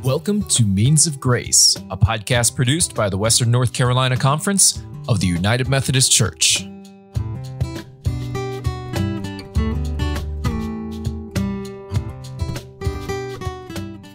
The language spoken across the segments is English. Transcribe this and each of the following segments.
Welcome to Means of Grace, a podcast produced by the Western North Carolina Conference of the United Methodist Church.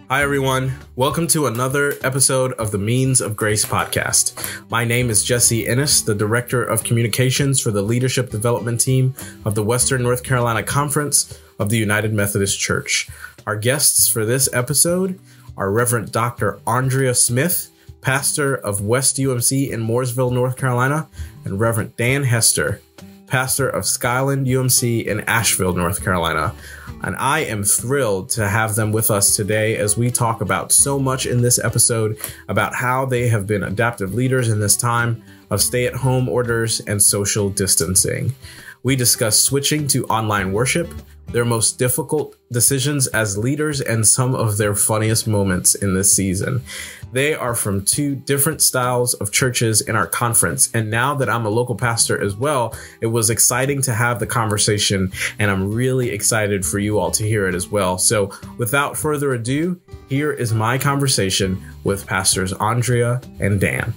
Hi, everyone. Welcome to another episode of the Means of Grace podcast. My name is Jesse Enniss, the Director of Communications for the Leadership Development Team of the Western North Carolina Conference of the United Methodist Church. Our guests for this episode are Reverend Dr. Andrea Smith, pastor of West UMC in Mooresville, North Carolina, and Reverend Dan Hester, pastor of Skyland UMC in Asheville, North Carolina. And I am thrilled to have them with us today as we talk about so much in this episode about how they have been adaptive leaders in this time of stay-at-home orders and social distancing. We discuss switching to online worship, their most difficult decisions as leaders, and some of their funniest moments in this season. They are from two different styles of churches in our conference. And now that I'm a local pastor as well, it was exciting to have the conversation, and I'm really excited for you all to hear it as well. So without further ado, here is my conversation with Pastors Andrea and Dan.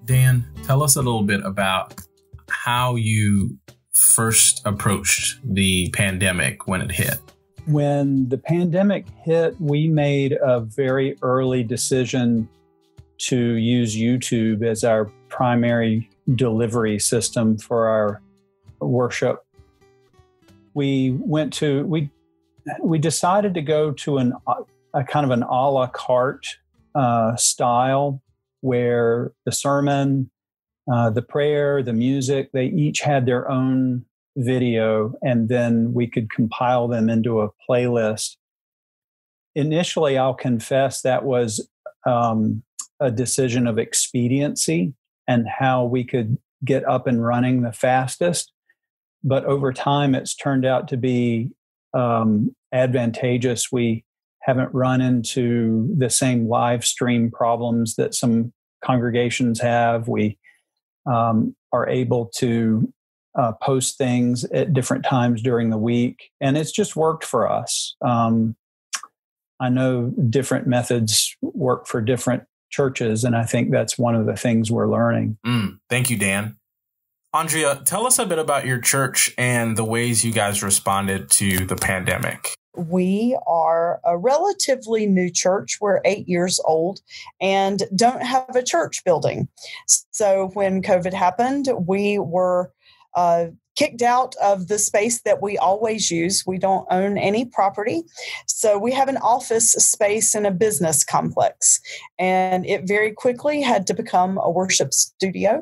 Dan, tell us a little bit about how you first approached the pandemic when it hit. When the pandemic hit, we made a very early decision to use YouTube as our primary delivery system for our worship. We decided to go to a kind of an a la carte style, where the sermon, the prayer, the music, they each had their own video, and then we could compile them into a playlist. Initially, I'll confess that was a decision of expediency and how we could get up and running the fastest. But over time, it's turned out to be advantageous. We haven't run into the same live stream problems that some congregations have. We are able to post things at different times during the week, and it's just worked for us. I know different methods work for different churches, and I think that's one of the things we're learning. Thank you, Dan. Andrea, tell us a bit about your church and the ways you guys responded to the pandemic. We are a relatively new church. We're 8 years old and don't have a church building. So when COVID happened, we were kicked out of the space that we always use. We don't own any property. So we have an office space in a business complex, and it very quickly had to become a worship studio.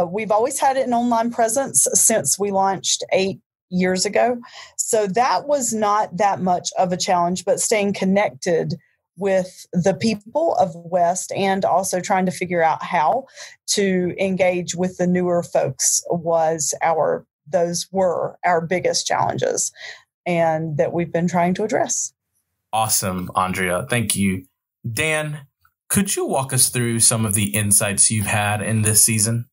We've always had an online presence since we launched 8 years ago. So that was not that much of a challenge, but staying connected with the people of West and also trying to figure out how to engage with the newer folks those were our biggest challenges, and that we've been trying to address. Awesome, Andrea. Thank you. Dan, could you walk us through some of the insights you've had in this season?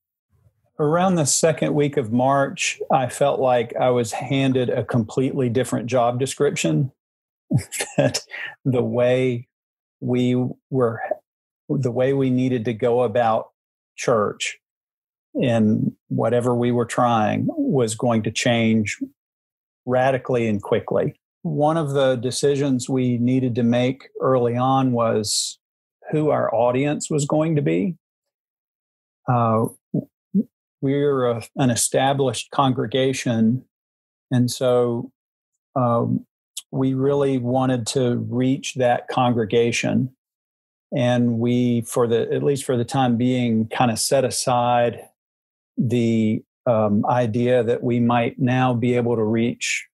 Around the second week of March, I felt like I was handed a completely different job description. That the way we needed to go about church in whatever we were trying was going to change radically and quickly. One of the decisions we needed to make early on was who our audience was going to be. We're an established congregation, and so we really wanted to reach that congregation. And we, at least for the time being, kind of set aside the idea that we might now be able to reach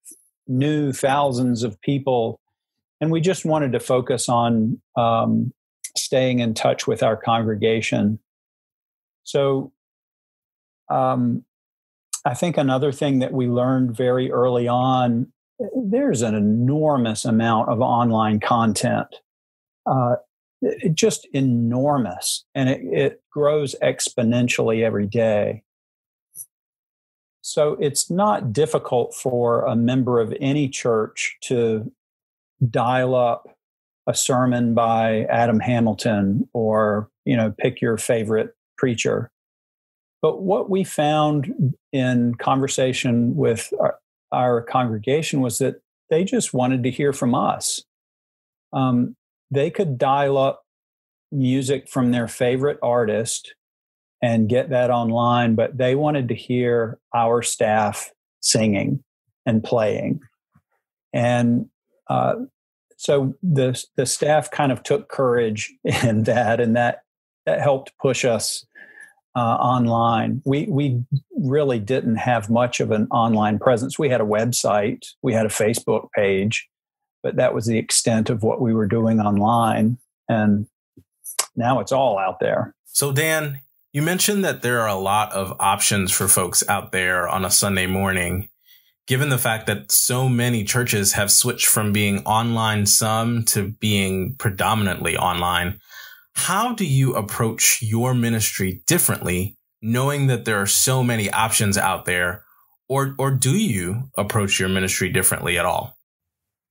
new thousands of people. And we just wanted to focus on staying in touch with our congregation. So I think another thing that we learned very early on, there's an enormous amount of online content, just enormous, and it grows exponentially every day. So it's not difficult for a member of any church to dial up a sermon by Adam Hamilton or, pick your favorite preacher. But what we found in conversation with our congregation was that they just wanted to hear from us. They could dial up music from their favorite artist and get that online, but they wanted to hear our staff singing and playing. And so the staff kind of took courage in that, and that helped push us online. We really didn't have much of an online presence. We had a website, we had a Facebook page, but that was the extent of what we were doing online. And now it's all out there. So Dan, you mentioned that there are a lot of options for folks out there on a Sunday morning. Given the fact that so many churches have switched from being online some to being predominantly online, how do you approach your ministry differently, knowing that there are so many options out there, or do you approach your ministry differently at all?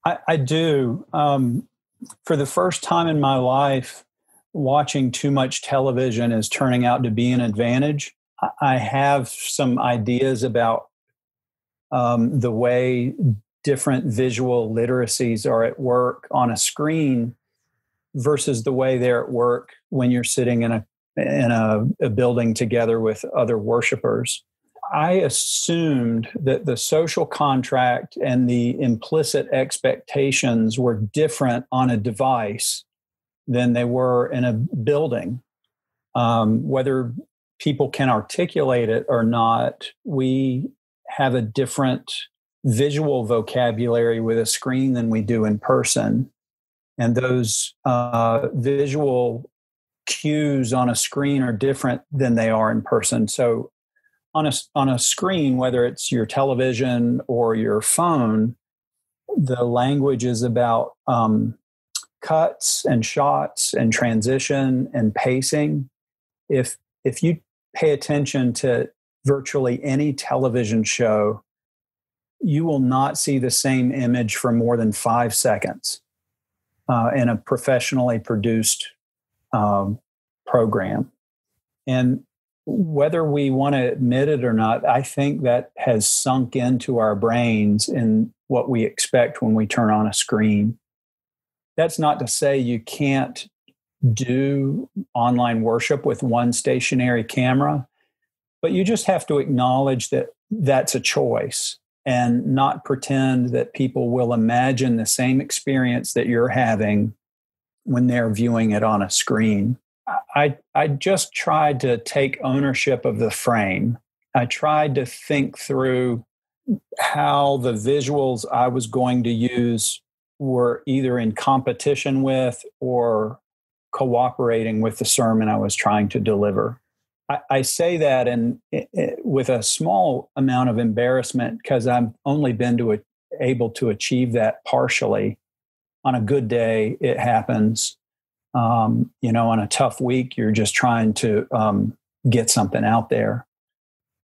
I do. For the first time in my life, watching too much television is turning out to be an advantage. I have some ideas about the way different visual literacies are at work on a screen versus the way they're at work when you're sitting in a building together with other worshipers. I assumed that the social contract and the implicit expectations were different on a device than they were in a building. Whether people can articulate it or not, we have a different visual vocabulary with a screen than we do in person. And those visual cues on a screen are different than they are in person. So on a screen, whether it's your television or your phone, the language is about cuts and shots and transition and pacing. If you pay attention to virtually any television show, you will not see the same image for more than 5 seconds in a professionally produced program. And whether we want to admit it or not, I think that has sunk into our brains in what we expect when we turn on a screen. That's not to say you can't do online worship with one stationary camera, but you just have to acknowledge that that's a choice and not pretend that people will imagine the same experience that you're having when they're viewing it on a screen. I just tried to take ownership of the frame. I tried to think through how the visuals I was going to use were either in competition with or cooperating with the sermon I was trying to deliver. I say that with a small amount of embarrassment because I've only been able to achieve that partially. On a good day, it happens. On a tough week, you're just trying to get something out there.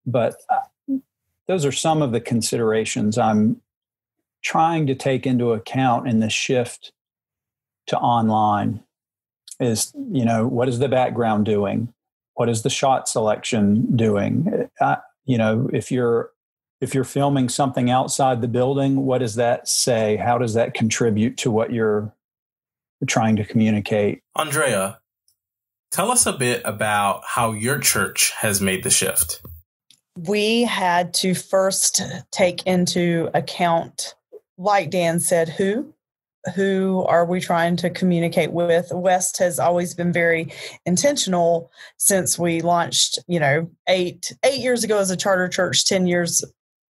But those are some of the considerations I'm trying to take into account in the shift to online. Is, what is the background doing? What is the shot selection doing? If you're filming something outside the building, what does that say? How does that contribute to what you're trying to communicate? Andrea, tell us a bit about how your church has made the shift. We had to first take into account, like Dan said, who are we trying to communicate with? West has always been very intentional since we launched, 8 years ago as a charter church, 10 years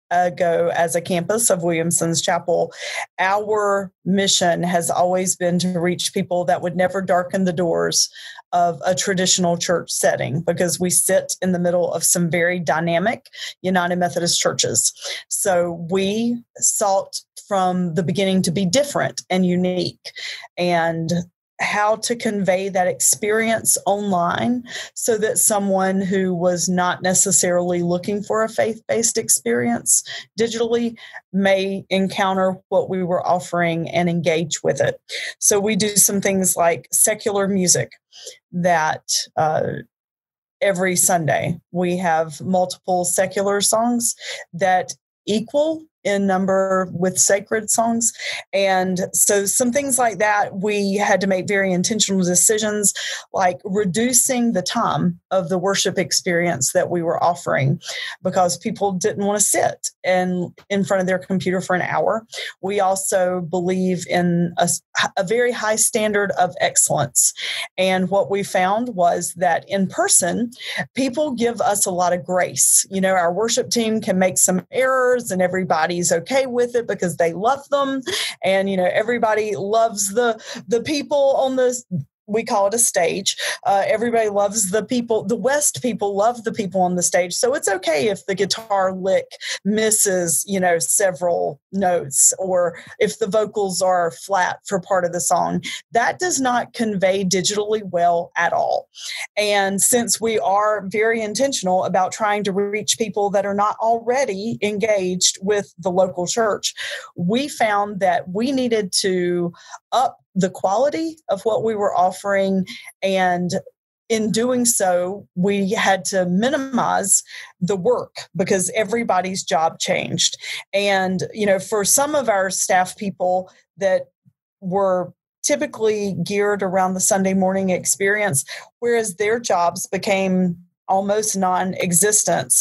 ago as a campus of Williamson's Chapel. Our mission has always been to reach people that would never darken the doors of a traditional church setting, because we sit in the middle of some very dynamic United Methodist churches. So we sought from the beginning to be different and unique and how to convey that experience online so that someone who was not necessarily looking for a faith-based experience digitally may encounter what we were offering and engage with it. So we do some things like secular music that every Sunday we have multiple secular songs that equal in number with sacred songs. And so some things like that, we had to make very intentional decisions, like reducing the time of the worship experience that we were offering because people didn't want to sit in front of their computer for an hour. We also believe in a very high standard of excellence. And what we found was that in person, people give us a lot of grace. You know, our worship team can make some errors and everybody's okay with it because they love them. And, you know, everybody loves the people on the, we call it a stage. Everybody loves the people. The West people love the people on the stage. So it's okay if the guitar lick misses, you know, several notes, or if the vocals are flat for part of the song. That does not convey digitally well at all. And since we are very intentional about trying to reach people that are not already engaged with the local church, we found that we needed to up the quality of what we were offering. And in doing so, we had to minimize the work because everybody's job changed. And, you know, for some of our staff people that were typically geared around the Sunday morning experience, whereas their jobs became almost non-existent,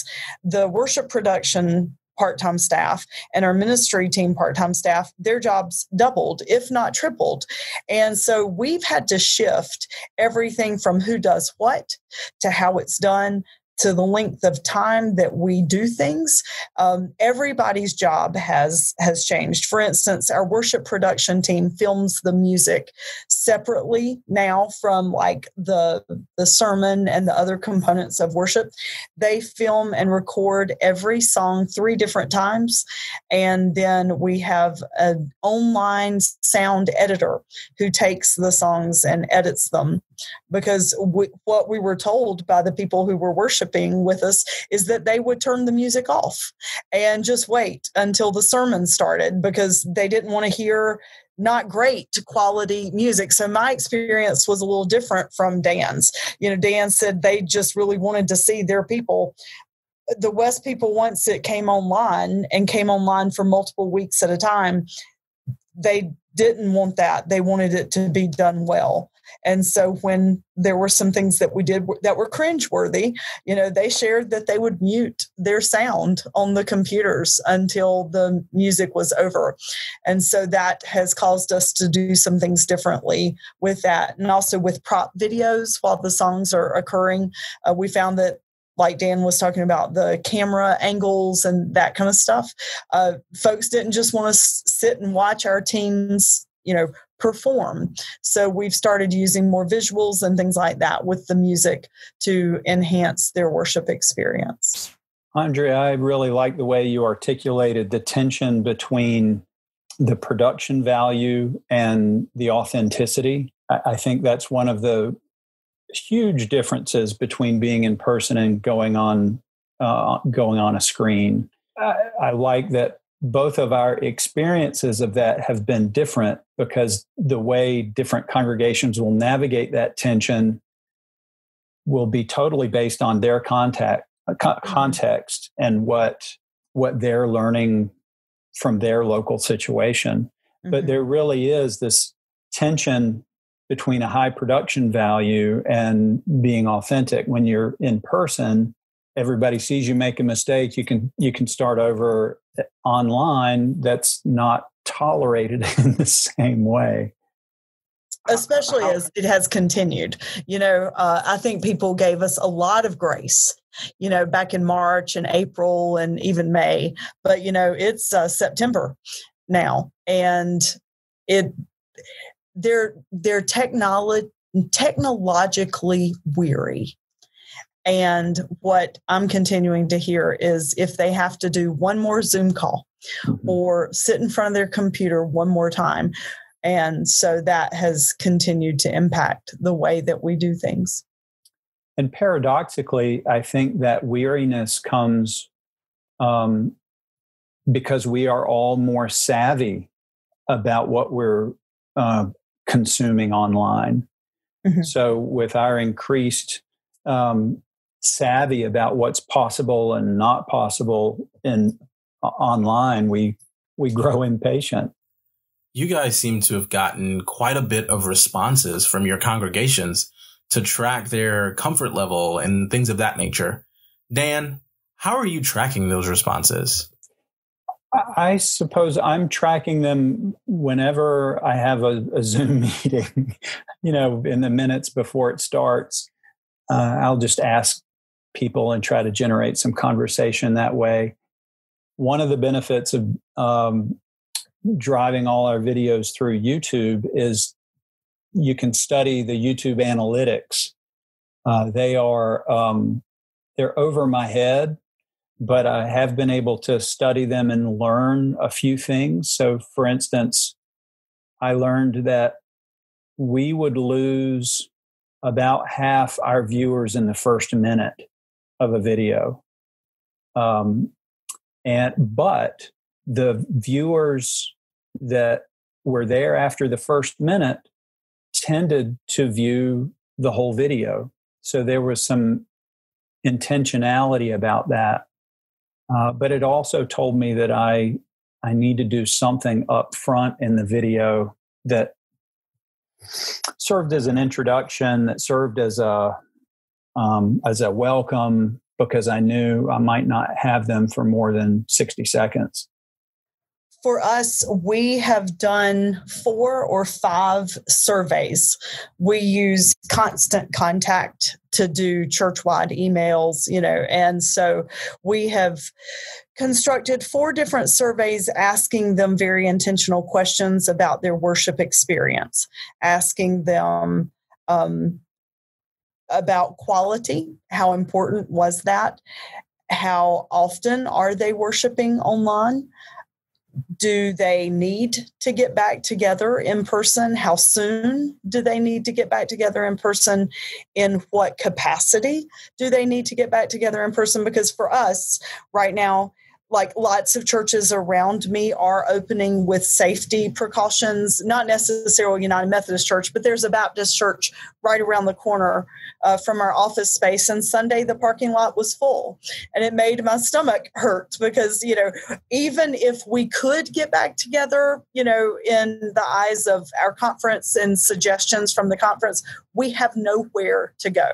the worship production part-time staff and our ministry team part-time staff, their jobs doubled, if not tripled. And so we've had to shift everything from who does what to how it's done to the length of time that we do things. Everybody's job has changed. For instance, our worship production team films the music separately now from like the sermon and the other components of worship. They film and record every song 3 different times. And then we have an online sound editor who takes the songs and edits them. Because what we were told by the people who were worshiping with us is that they would turn the music off and just wait until the sermon started because they didn't want to hear not great quality music. So my experience was a little different from Dan's. You know, Dan said they just really wanted to see their people. The West people, once it came online and came online for multiple weeks at a time, they didn't want that. They wanted it to be done well. And so when there were some things that we did that were cringeworthy, you know, they shared that they would mute their sound on the computers until the music was over. And so that has caused us to do some things differently with that. And also with prop videos while the songs are occurring, we found that, like Dan was talking about, the camera angles and that kind of stuff, folks didn't just want to sit and watch our teams, you know, perform. So we've started using more visuals and things like that with the music to enhance their worship experience. Andrea, I really like the way you articulated the tension between the production value and the authenticity. I think that's one of the huge differences between being in person and going on a screen. I like that both of our experiences of that have been different because the way different congregations will navigate that tension will be totally based on their context and what they're learning from their local situation. Mm-hmm. But there really is this tension between a high production value and being authentic. When you're in person, everybody sees you make a mistake. You can start over. Online, that's not tolerated in the same way. Especially as it has continued. You know, I think people gave us a lot of grace, you know, back in March and April and even May. But, you know, it's September now. And they're technologically weary. And what I'm continuing to hear is if they have to do one more Zoom call or sit in front of their computer one more time, And so that has continued to impact the way that we do things. And paradoxically, I think that weariness comes because we are all more savvy about what we're consuming online. Mm-hmm. So with our increased savvy about what's possible and not possible in online, we grow impatient. You guys seem to have gotten quite a bit of responses from your congregations to track their comfort level and things of that nature. Dan, how are you tracking those responses? I suppose I'm tracking them whenever I have a Zoom meeting, in the minutes before it starts. I'll just ask people and try to generate some conversation that way. One of the benefits of driving all our videos through YouTube is you can study the YouTube analytics. They're over my head, but I have been able to study them and learn a few things. So, for instance, I learned that we would lose about half our viewers in the first minute of a video. But the viewers that were there after the first minute tended to view the whole video. So there was some intentionality about that. But it also told me that I need to do something up front in the video that served as an introduction, that served as a welcome, because I knew I might not have them for more than 60 seconds. For us, we have done 4 or 5 surveys. We use Constant Contact to do church-wide emails, and so we have constructed 4 different surveys asking them very intentional questions about their worship experience, asking them about quality, how important was that? How often are they worshiping online? Do they need to get back together in person? How soon do they need to get back together in person? In what capacity do they need to get back together in person? Because for us right now, like lots of churches around me are opening with safety precautions, not necessarily United Methodist Church, but there's a Baptist church right around the corner from our office space. And Sunday, the parking lot was full. And it made my stomach hurt because, even if we could get back together, in the eyes of our conference and suggestions from the conference, we have nowhere to go.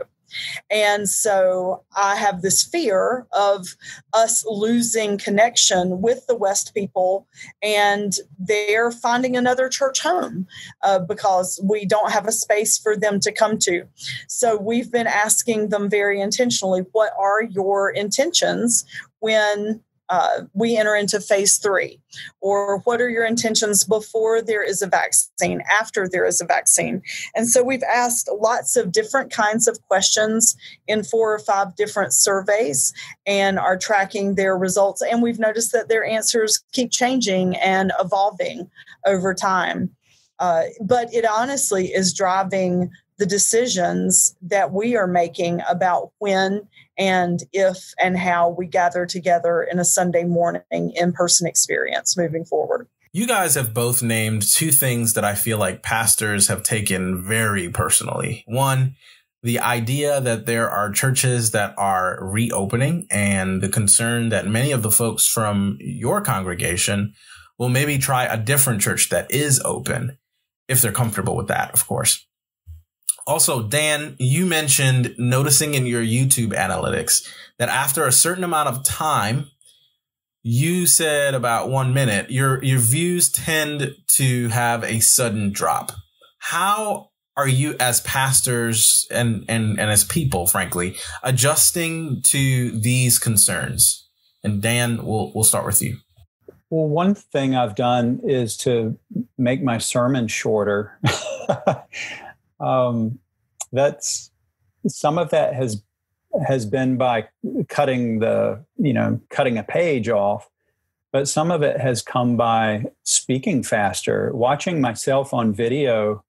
And so I have this fear of us losing connection with the West people, and they're finding another church home because we don't have a space for them to come to. So we've been asking them very intentionally, what are your intentions when we enter into phase 3? Or what are your intentions before there is a vaccine, after there is a vaccine? And so we've asked lots of different kinds of questions in 4 or 5 different surveys and are tracking their results. And we've noticed that their answers keep changing and evolving over time. But it honestly is driving the decisions that we are making about when and if and how we gather together in a Sunday morning in-person experience moving forward. You guys have both named 2 things that I feel like pastors have taken very personally. One, the idea that there are churches that are reopening, and the concern that many of the folks from your congregation will maybe try a different church that is open, if they're comfortable with that, of course. Also, Dan, you mentioned noticing in your YouTube analytics that after a certain amount of time, you said about 1 minute, your views tend to have a sudden drop. How are you as pastors and as people, frankly, adjusting to these concerns? And Dan, we'll start with you. Well, one thing I've done is to make my sermon shorter. That's some of that has been by cutting a page off, but some of it has come by speaking faster. Watching myself on video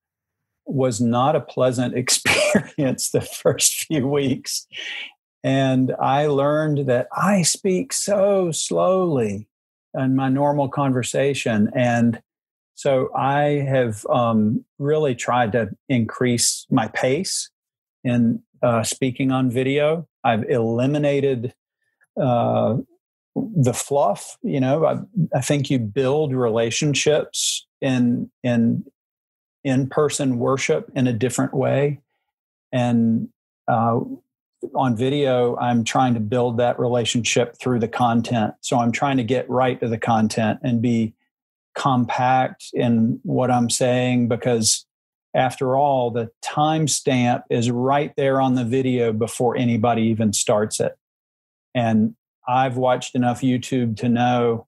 was not a pleasant experience the first few weeks. And I learned that I speak so slowly in my normal conversation. And so I have really tried to increase my pace in speaking on video. I've eliminated the fluff. You know, I think you build relationships in in-person worship in a different way. And on video, I'm trying to build that relationship through the content. So I'm trying to get right to the content and be compact in what I'm saying, because after all, the timestamp is right there on the video before anybody even starts it. And I've watched enough YouTube to know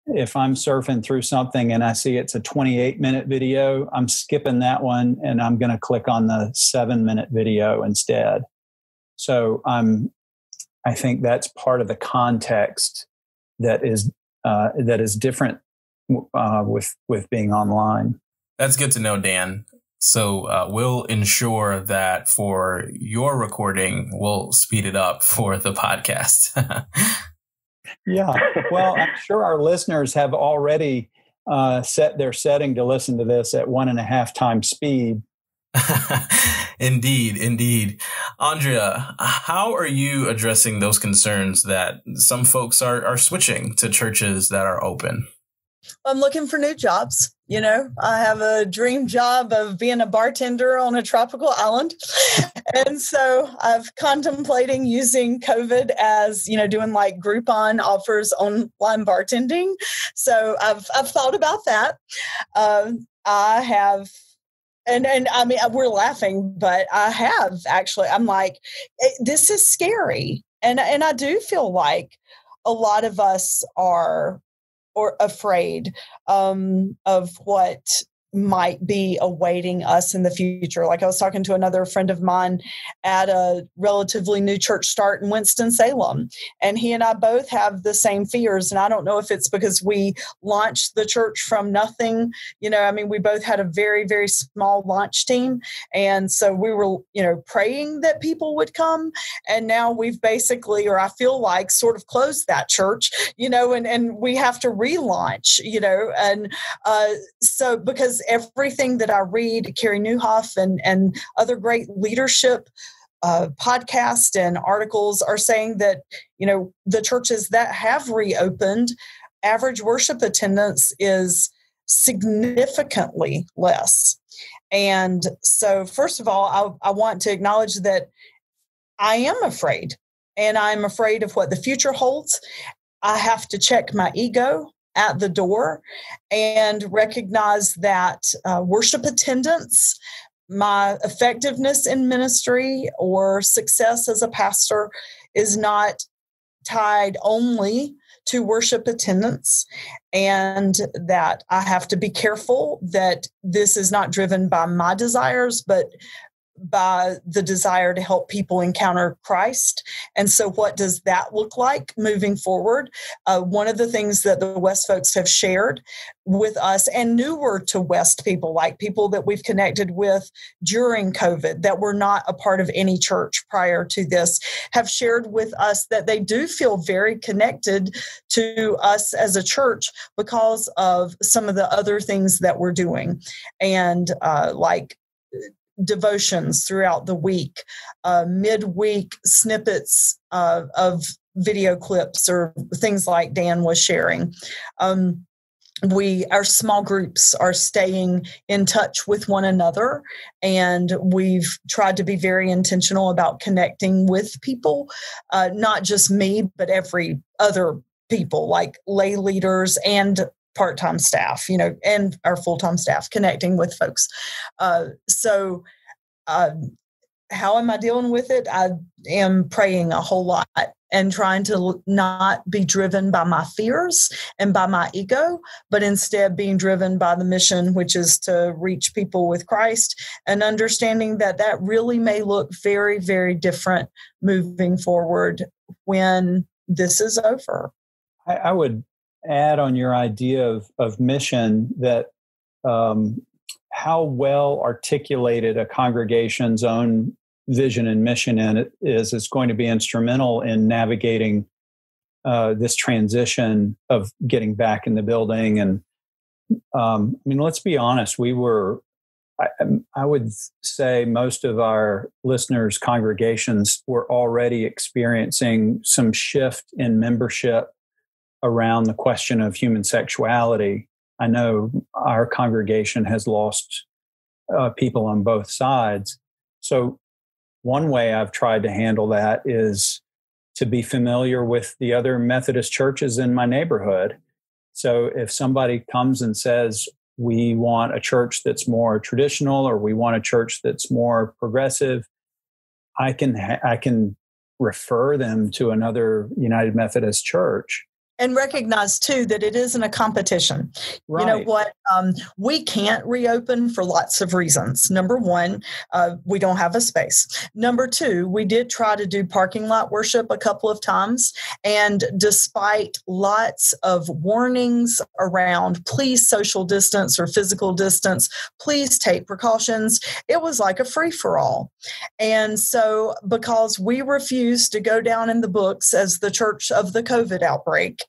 if I'm surfing through something and I see it's a 28-minute video, I'm skipping that one and I'm going to click on the 7-minute video instead. So I think that's part of the context that is different with being online. That's good to know, Dan. So we'll ensure that for your recording, we'll speed it up for the podcast. Yeah. Well, I'm sure our listeners have already set their setting to listen to this at 1.5 times speed. Indeed. Andrea, how are you addressing those concerns that some folks are switching to churches that are open? I'm looking for new jobs. You know, I have a dream job of being a bartender on a tropical island. And so I've contemplating using COVID as, you know, doing like Groupon offers online bartending. So I've thought about that. I have, and I mean, we're laughing, but I have actually, I'm like, this is scary. And I do feel like a lot of us are afraid of what might be awaiting us in the future. Like I was talking to another friend of mine at a relatively new church start in Winston-Salem, and he and I both have the same fears. And I don't know if it's because we launched the church from nothing. You know, I mean, we both had a very, very small launch team. And so we were, you know, praying that people would come. And now we've basically, or I feel like, sort of closed that church, you know, and we have to relaunch, you know, and so because everything that I read, Carey Niewhof and other great leadership podcasts and articles are saying that, you know, the churches that have reopened, average worship attendance is significantly less. And so, first of all, I want to acknowledge that I am afraid, and I'm afraid of what the future holds. I have to check my ego at the door and recognize that worship attendance, my effectiveness in ministry or success as a pastor is not tied only to worship attendance, and that I have to be careful that this is not driven by my desires, but by the desire to help people encounter Christ. And so what does that look like moving forward? One of the things that the West folks have shared with us, and newer to West people, like people that we've connected with during COVID that were not a part of any church prior to this, have shared with us that they do feel very connected to us as a church because of some of the other things that we're doing. And like devotions throughout the week, midweek snippets of video clips or things like Dan was sharing. Our small groups are staying in touch with one another, and we've tried to be very intentional about connecting with people, not just me, but every other people, like lay leaders and part-time staff, you know, and our full-time staff, connecting with folks. So how am I dealing with it? I am praying a whole lot and trying to not be driven by my fears and by my ego, but instead being driven by the mission, which is to reach people with Christ, and understanding that that really may look very, very different moving forward when this is over. I would add on your idea of mission that how well articulated a congregation's own vision and mission is going to be instrumental in navigating this transition of getting back in the building. And let's be honest, I would say most of our listeners' congregations were already experiencing some shift in membership around the question of human sexuality. I know our congregation has lost people on both sides. So one way I've tried to handle that is to be familiar with the other Methodist churches in my neighborhood. So if somebody comes and says, we want a church that's more traditional, or we want a church that's more progressive, I can refer them to another United Methodist church. And recognize, too, that it isn't a competition. Right. You know what? We can't reopen for lots of reasons. Number one, we don't have a space. Number two, we did try to do parking lot worship a couple of times. And despite lots of warnings around, please social distance or physical distance, please take precautions, it was like a free-for-all. And so because we refused to go down in the books as the church of the COVID outbreak,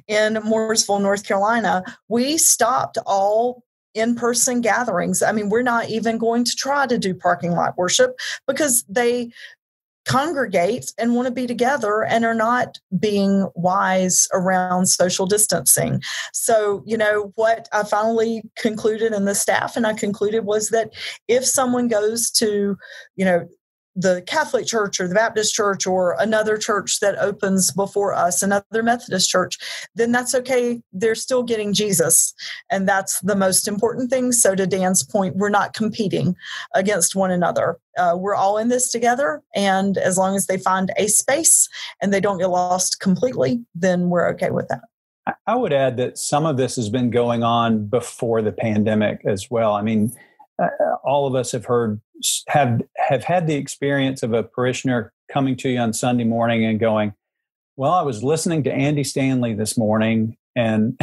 in Mooresville, North Carolina, we stopped all in-person gatherings. I mean, we're not even going to try to do parking lot worship because they congregate and want to be together and are not being wise around social distancing. So, you know, what I finally concluded, and the staff and I concluded, was that if someone goes to, you know, the Catholic Church or the Baptist Church or another church that opens before us, another Methodist church, then that's okay. They're still getting Jesus. And that's the most important thing. So to Dan's point, we're not competing against one another. We're all in this together. And as long as they find a space and they don't get lost completely, then we're okay with that. I would add that some of this has been going on before the pandemic as well. I mean, all of us have had the experience of a parishioner coming to you on Sunday morning and going, well, I was listening to Andy Stanley this morning, and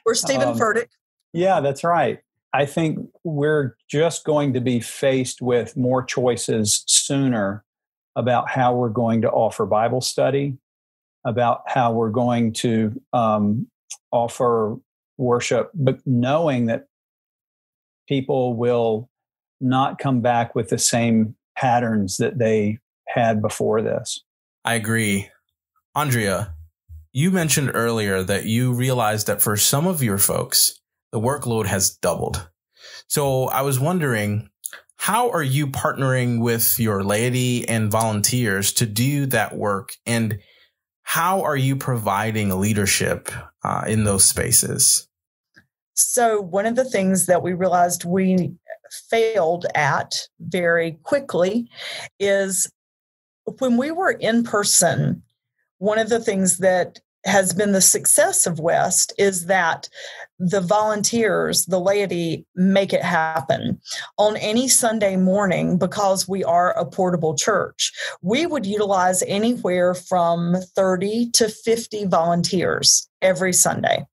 or Stephen Furtick. Yeah, that's right. I think we're just going to be faced with more choices sooner about how we're going to offer Bible study, about how we're going to offer worship, but knowing that people will not come back with the same patterns that they had before this. I agree. Andrea, you mentioned earlier that you realized that for some of your folks, the workload has doubled. So I was wondering, how are you partnering with your laity and volunteers to do that work? And how are you providing leadership in those spaces? So one of the things that we realized we failed at very quickly is when we were in person, one of the things that has been the success of West is that the volunteers, the laity, make it happen. On any Sunday morning, because we are a portable church, we would utilize anywhere from 30 to 50 volunteers every Sunday.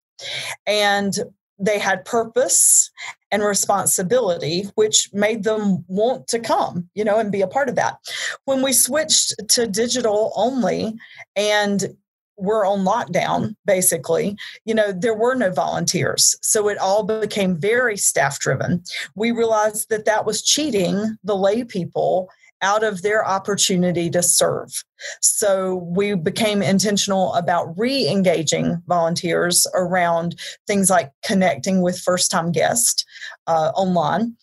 And they had purpose and responsibility, which made them want to come, you know, and be a part of that. When we switched to digital only and we're on lockdown, basically, you know, there were no volunteers. So it all became very staff driven. We realized that that was cheating the lay people out of their opportunity to serve. So we became intentional about re-engaging volunteers around things like connecting with first-time guests online,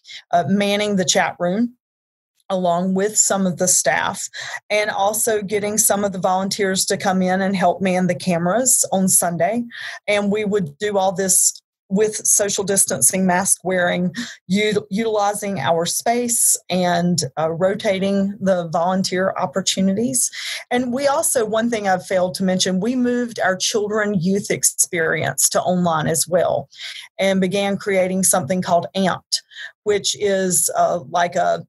manning the chat room along with some of the staff, and also getting some of the volunteers to come in and help man the cameras on Sunday. And we would do all this with social distancing, mask wearing, utilizing our space and rotating the volunteer opportunities. And we also, one thing I've failed to mention, we moved our children youth experience to online as well and began creating something called Amped, which is like a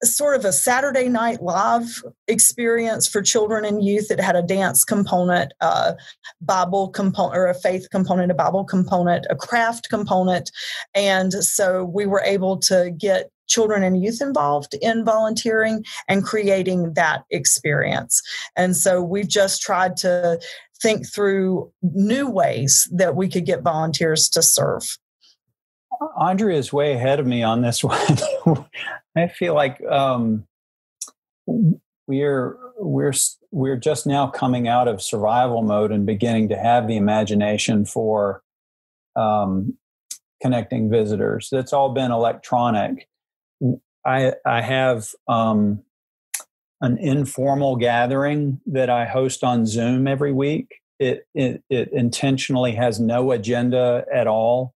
sort of a Saturday Night Live experience for children and youth. It had a dance component, a Bible component, or a faith component, a Bible component, a craft component. And so we were able to get children and youth involved in volunteering and creating that experience. And so we've just tried to think through new ways that we could get volunteers to serve. Andrea is way ahead of me on this one. I feel like we're just now coming out of survival mode and beginning to have the imagination for connecting visitors. That's all been electronic. I have an informal gathering that I host on Zoom every week. It intentionally has no agenda at all.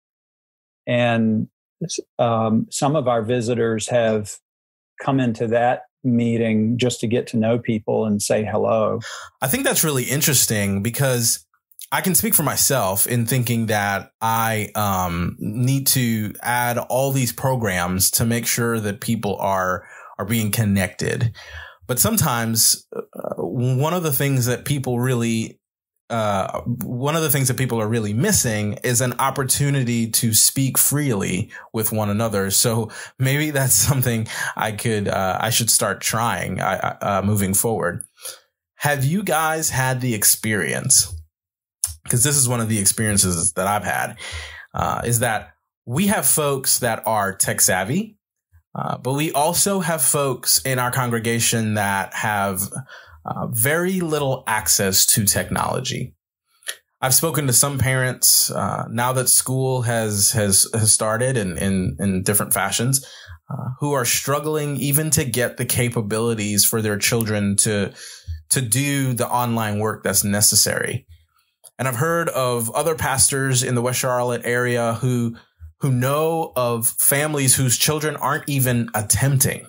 And some of our visitors have come into that meeting just to get to know people and say hello. I think that's really interesting because I can speak for myself in thinking that I need to add all these programs to make sure that people are being connected. But sometimes one of the things that people are really missing is an opportunity to speak freely with one another. So maybe that's something I should start trying moving forward. Have you guys had the experience? Because this is one of the experiences that I've had, is that we have folks that are tech savvy, but we also have folks in our congregation that have very little access to technology. I've spoken to some parents now that school has started in different fashions, who are struggling even to get the capabilities for their children to do the online work that's necessary. And I've heard of other pastors in the West Charlotte area who know of families whose children aren't even attempting.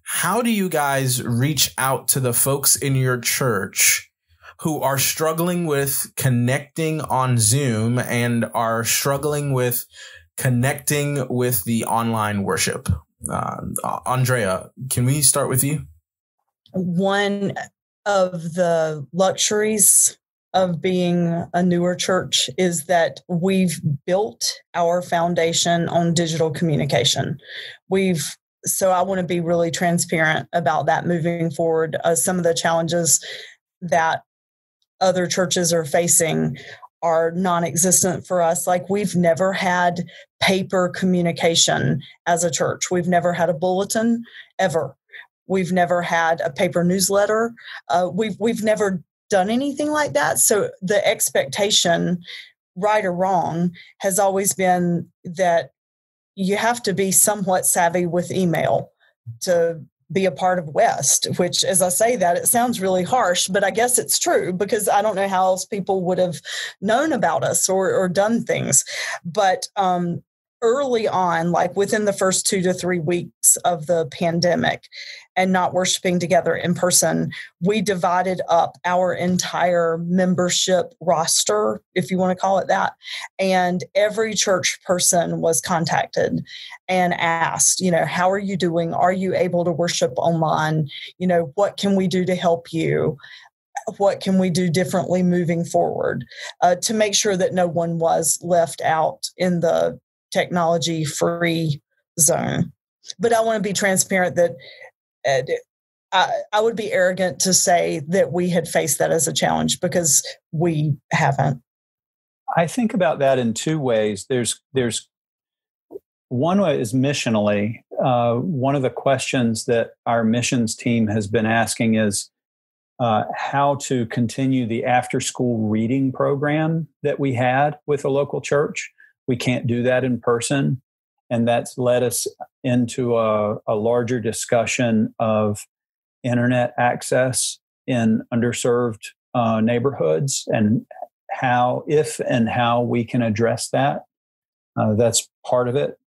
How do you guys reach out to the folks in your church who are struggling with connecting on Zoom and are struggling with connecting with the online worship? Andrea, can we start with you? One of the luxuries of being a newer church is that we've built our foundation on digital communication. So I want to be really transparent about that moving forward. Some of the challenges that other churches are facing are non-existent for us. Like, we've never had paper communication as a church. We've never had a bulletin ever. We've never had a paper newsletter. We've never done anything like that. So the expectation, right or wrong, has always been that you have to be somewhat savvy with email to be a part of West, which, as I say that, it sounds really harsh, but I guess it's true, because I don't know how else people would have known about us or done things. But early on, like within the first 2 to 3 weeks of the pandemic and not worshiping together in person, we divided up our entire membership roster, if you want to call it that. And every church person was contacted and asked, how are you doing? Are you able to worship online? What can we do to help you? What can we do differently moving forward, to make sure that no one was left out in the technology-free zone? But I want to be transparent that I would be arrogant to say that we had faced that as a challenge, because we haven't. I think about that in two ways. There's one way is missionally. One of the questions that our missions team has been asking is how to continue the after-school reading program that we had with a local church. We can't do that in person. And that's led us into a larger discussion of internet access in underserved neighborhoods, and how we can address that. That's part of it.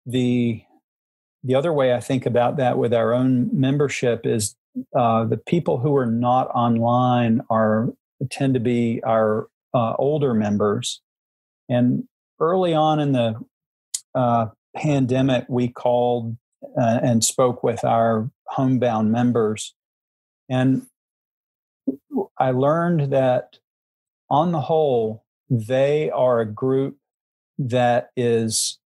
The other way I think about that with our own membership is the people who are not online tend to be our older members. And early on in the pandemic, we called and spoke with our homebound members. And I learned that on the whole, they are a group that is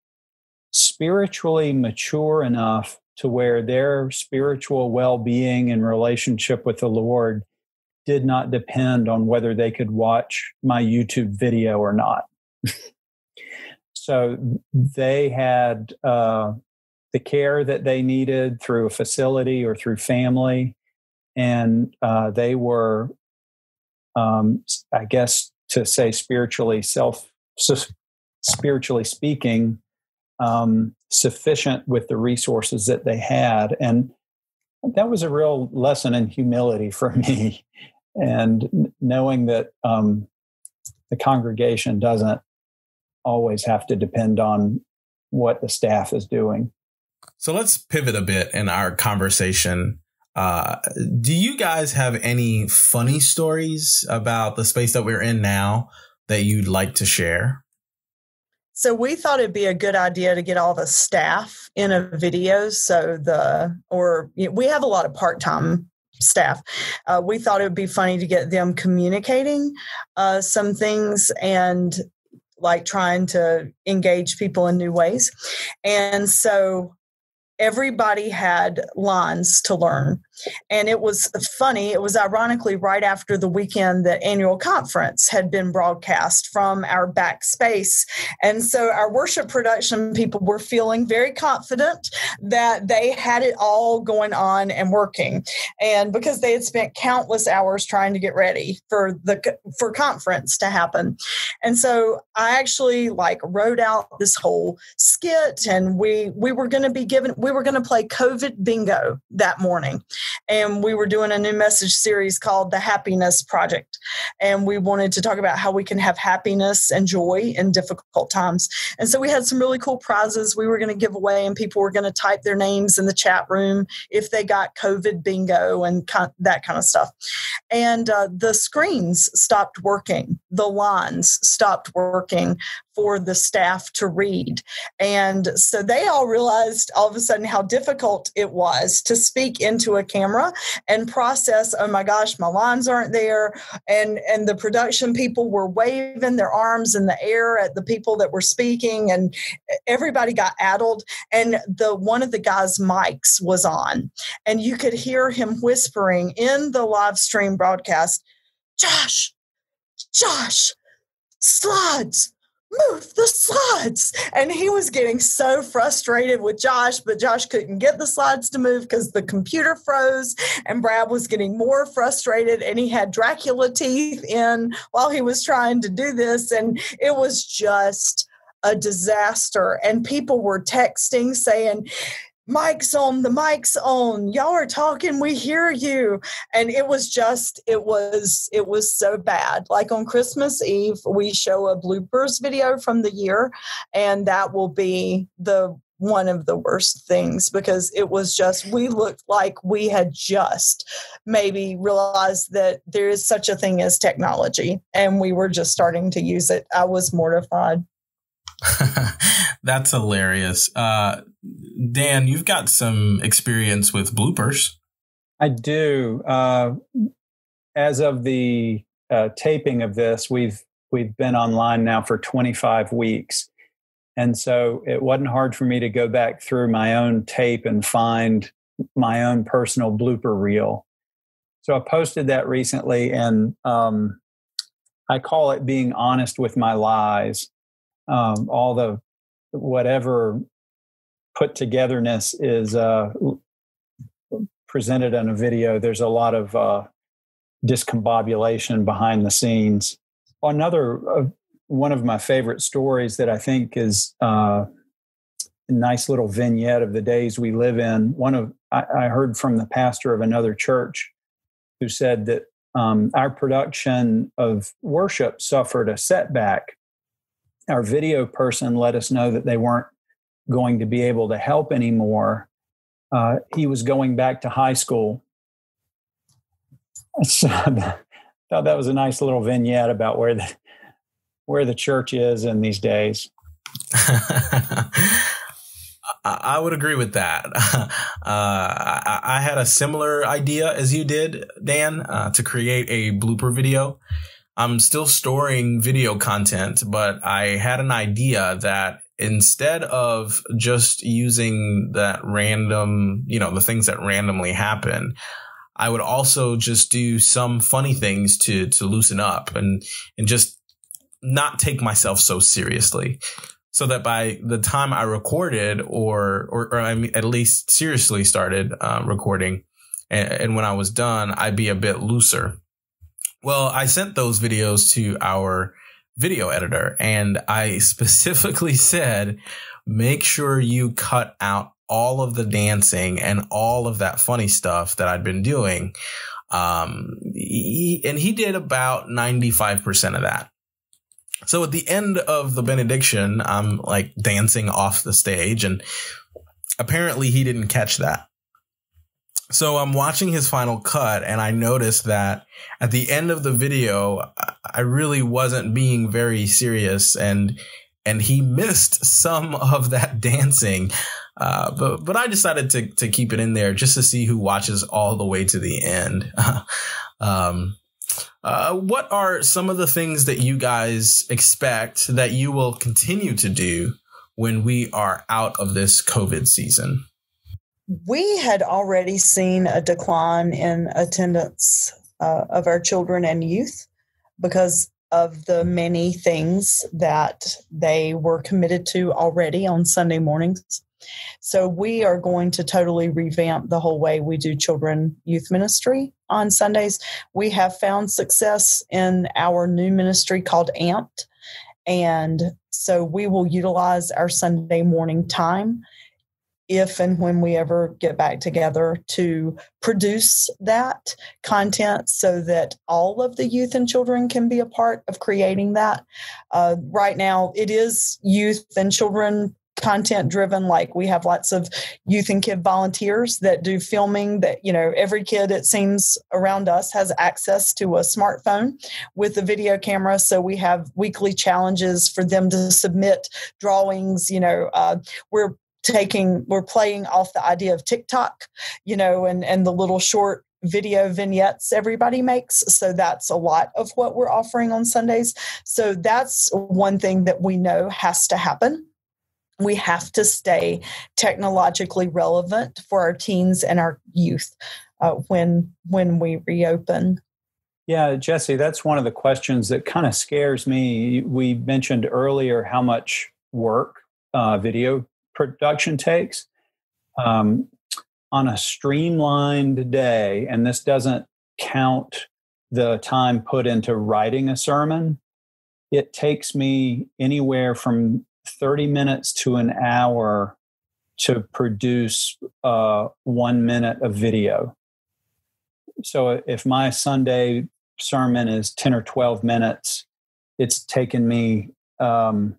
spiritually mature enough to where their spiritual well-being and relationship with the Lord did not depend on whether they could watch my YouTube video or not. So they had the care that they needed through a facility or through family, and they were, I guess, to say spiritually speaking, sufficient with the resources that they had. And that was a real lesson in humility for me, and knowing that the congregation doesn't always have to depend on what the staff is doing. So let's pivot a bit in our conversation. Do you guys have any funny stories about the space that we're in now that you'd like to share? So we thought it'd be a good idea to get all the staff in a video. We have a lot of part-time staff. We thought it would be funny to get them communicating some things and like trying to engage people in new ways. And so everybody had lines to learn. And it was funny. It was ironically right after the weekend that annual conference had been broadcast from our back space. And so our worship production people were feeling very confident that they had it all going on and working. And because they had spent countless hours trying to get ready for conference to happen. And so I actually wrote out this whole skit, and we were going to play COVID bingo that morning. And we were doing a new message series called The Happiness Project. And we wanted to talk about how we can have happiness and joy in difficult times. And so we had some really cool prizes we were going to give away, and people were going to type their names in the chat room if they got COVID bingo and that kind of stuff. And the screens stopped working. The lines stopped working for the staff to read. And so they all realized all of a sudden how difficult it was to speak into a camera and process, oh my gosh, my lines aren't there. And the production people were waving their arms in the air at the people that were speaking, and everybody got addled. And one of the guys' mics was on, and you could hear him whispering in the live stream broadcast, Josh, slides, move the slides. And he was getting so frustrated with Josh, but Josh couldn't get the slides to move because the computer froze, and Brad was getting more frustrated, and he had Dracula teeth in while he was trying to do this. And it was just a disaster. And people were texting saying, mic's on, the mic's on, y'all are talking, we hear you. And it was so bad. Like on Christmas Eve, we show a bloopers video from the year, and that will be one of the worst things, because it was just, we looked like we had just maybe realized that there is such a thing as technology, and we were just starting to use it. I was mortified. That's hilarious. Dan, you've got some experience with bloopers. I do. As of the taping of this, we've been online now for 25 weeks. And so it wasn't hard for me to go back through my own tape and find my own personal blooper reel. So I posted that recently, and I call it being honest with my lies. All the whatever put togetherness is presented in a video. There's a lot of discombobulation behind the scenes. Another one of my favorite stories that I think is a nice little vignette of the days we live in. I heard from the pastor of another church who said that our production of worship suffered a setback. Our video person let us know that they weren't going to be able to help anymore. He was going back to high school. So I thought that was a nice little vignette about where the church is in these days. I would agree with that. I had a similar idea as you did, Dan, to create a blooper video. I'm still storing video content, but I had an idea that instead of just using that random, the things that randomly happen, I would also just do some funny things to loosen up and just not take myself so seriously. So that by the time I recorded or I mean, at least seriously started recording and when I was done, I'd be a bit looser. Well, I sent those videos to our video editor and I specifically said, make sure you cut out all of the dancing and all of that funny stuff that I'd been doing. He did about 95% of that. So at the end of the benediction, I'm like dancing off the stage and apparently he didn't catch that. So I'm watching his final cut and I noticed that at the end of the video, I really wasn't being very serious and he missed some of that dancing. But I decided to keep it in there just to see who watches all the way to the end. What are some of the things that you guys expect that you will continue to do when we are out of this COVID season? We had already seen a decline in attendance of our children and youth because of the many things that they were committed to already on Sunday mornings. So we are going to totally revamp the whole way we do children youth ministry on Sundays. We have found success in our new ministry called Amped. And so we will utilize our Sunday morning time if and when we ever get back together to produce that content so that all of the youth and children can be a part of creating that. Right now, it is youth and children content driven. Like we have lots of youth and kid volunteers that do filming that, every kid, it seems, around us has access to a smartphone with a video camera. So we have weekly challenges for them to submit drawings. We're playing off the idea of TikTok, and the little short video vignettes everybody makes. So that's a lot of what we're offering on Sundays. So that's one thing that we know has to happen. We have to stay technologically relevant for our teens and our youth when we reopen. Yeah, Jesse, that's one of the questions that kind of scares me. We mentioned earlier how much work video production takes. On a streamlined day, and this doesn't count the time put into writing a sermon, it takes me anywhere from 30 minutes to an hour to produce 1 minute of video. So if my Sunday sermon is 10 or 12 minutes, it's taken me, 8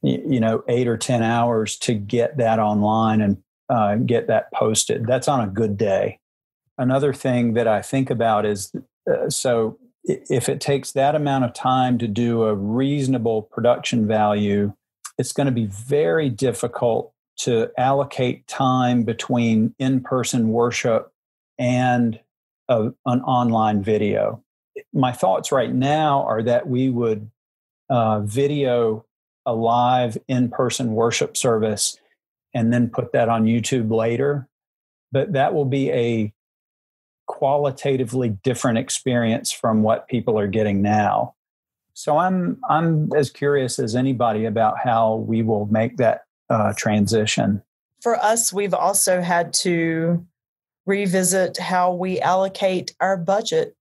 or 10 hours to get that online and get that posted. That's on a good day. Another thing that I think about is, so if it takes that amount of time to do a reasonable production value, it's going to be very difficult to allocate time between in-person worship and an online video. My thoughts right now are that we would video a live in-person worship service and then put that on YouTube later. But that will be a qualitatively different experience from what people are getting now. So I'm as curious as anybody about how we will make that transition. For us, we've also had to revisit how we allocate our budget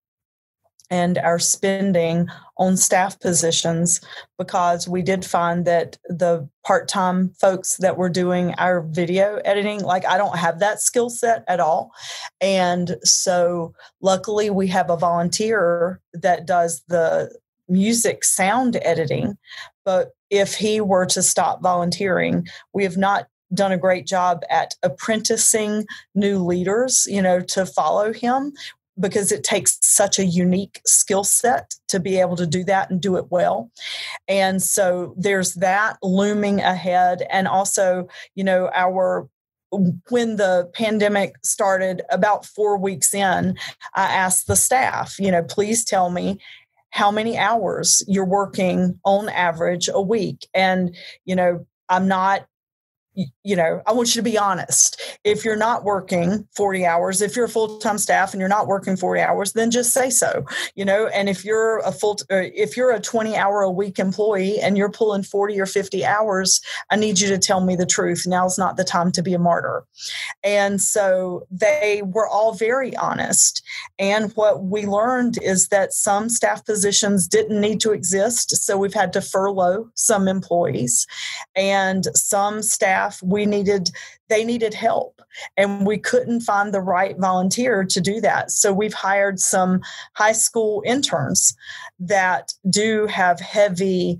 and our spending on staff positions, because we did find that the part-time folks that were doing our video editing, I don't have that skill set at all. And so luckily we have a volunteer that does the music sound editing. But if he were to stop volunteering, we have not done a great job at apprenticing new leaders, to follow him. because it takes such a unique skill set to be able to do that and do it well. And so there's that looming ahead. And also, when the pandemic started about 4 weeks in, I asked the staff, please tell me how many hours you're working on average a week. And, I'm not, I want you to be honest. If you're not working 40 hours, if you're a full-time staff and you're not working 40 hours, then just say so, and if you're a 20-hour-a-week employee and you're pulling 40 or 50 hours, I need you to tell me the truth. Now's not the time to be a martyr. And so they were all very honest. And what we learned is that some staff positions didn't need to exist. So we've had to furlough some employees, and some staff they needed help, and we couldn't find the right volunteer to do that. So we've hired some high school interns that do have heavy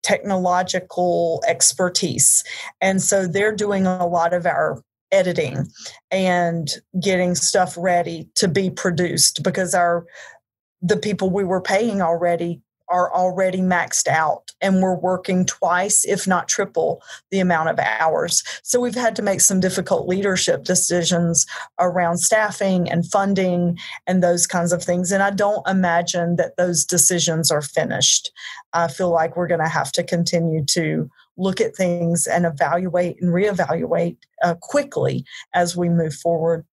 technological expertise. And so they're doing a lot of our editing and getting stuff ready to be produced, because the people we were paying already are already maxed out, and we're working twice, if not triple, the amount of hours. So we've had to make some difficult leadership decisions around staffing and funding and those kinds of things. And I don't imagine that those decisions are finished. I feel like we're going to have to continue to look at things and evaluate and reevaluate quickly as we move forward.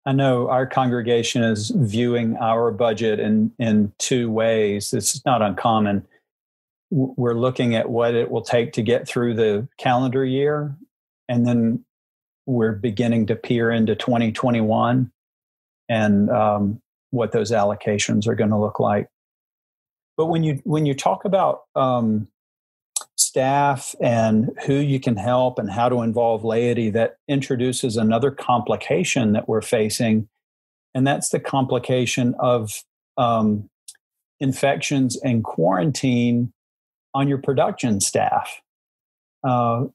I know our congregation is viewing our budget in two ways. It's not uncommon. We're looking at what it will take to get through the calendar year, and then we're beginning to peer into 2021 and what those allocations are going to look like. But when you talk about staff and who you can help and how to involve laity, that introduces another complication that we're facing, and that's the complication of infections and quarantine on your production staff. All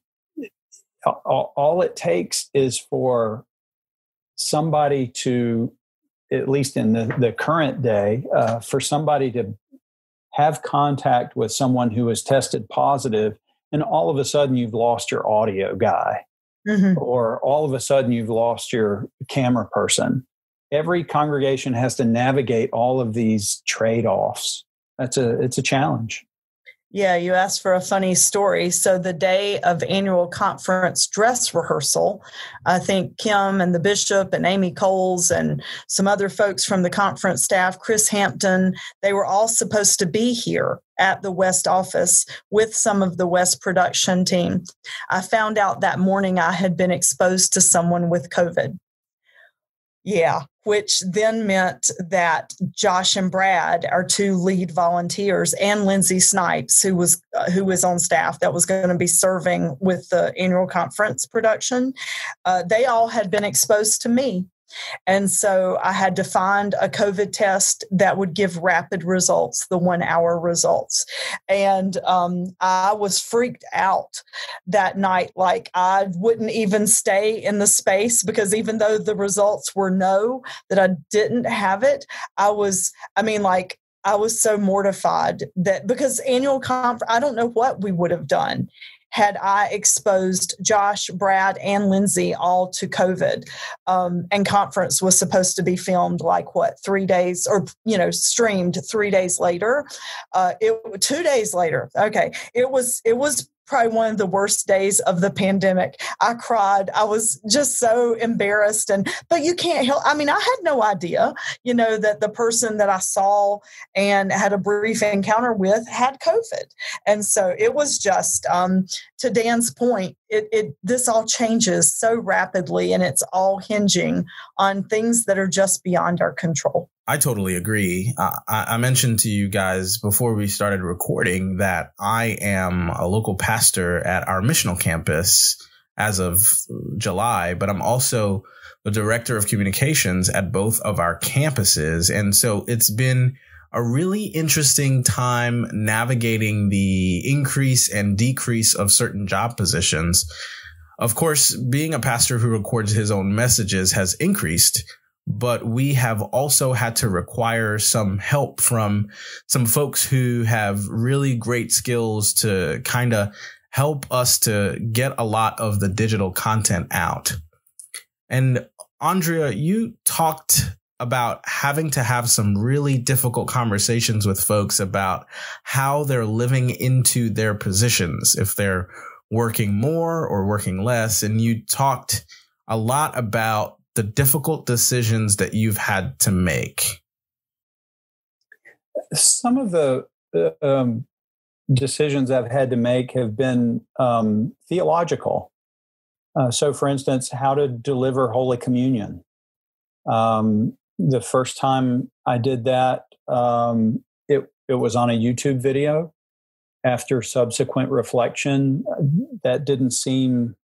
it takes is for somebody to, at least in the current day, for somebody to have contact with someone who has tested positive, and all of a sudden you've lost your audio guy, or all of a sudden you've lost your camera person. Every congregation has to navigate all of these trade-offs. It's a challenge. Yeah, you asked for a funny story. So the day of annual conference dress rehearsal, I think Kim and the bishop and Amy Coles and some other folks from the conference staff, Chris Hampton, they were all supposed to be here at the West office with some of the West production team. I found out that morning I had been exposed to someone with COVID. Yeah, which then meant that Josh and Brad, our two lead volunteers, and Lindsay Snipes, who was on staff that was going to be serving with the annual conference production, they all had been exposed to me. And so I had to find a COVID test that would give rapid results, the 1 hour results. And I was freaked out that night. Like, I wouldn't even stay in the space, because even though the results were no, that I didn't have it, I was so mortified that, because annual conference, I don't know what we would have done had I exposed Josh, Brad, and Lindsay all to COVID. And conference was supposed to be filmed 3 days, or, streamed 3 days later. 2 days later. Okay. It was probably one of the worst days of the pandemic. I cried. I was just so embarrassed. But you can't help. I mean, I had no idea, that the person that I saw and had a brief encounter with had COVID. And so it was just, to Dan's point, this all changes so rapidly, and it's all hinging on things that are just beyond our control. I totally agree. I mentioned to you guys before we started recording that I am a local pastor at our missional campus as of July, but I'm also the director of communications at both of our campuses. And so it's been a really interesting time navigating the increase and decrease of certain job positions. Of course, being a pastor who records his own messages has increased but we have also had to require some help from some folks who have really great skills to kind of help us to get a lot of the digital content out. And Andrea, you talked about having to have some really difficult conversations with folks about how they're living into their positions, if they're working more or working less. And you talked a lot about the difficult decisions that you've had to make. Some of the decisions I've had to make have been theological. So, for instance, how to deliver Holy Communion. The first time I did that, it was on a YouTube video. After subsequent reflection, that didn't seem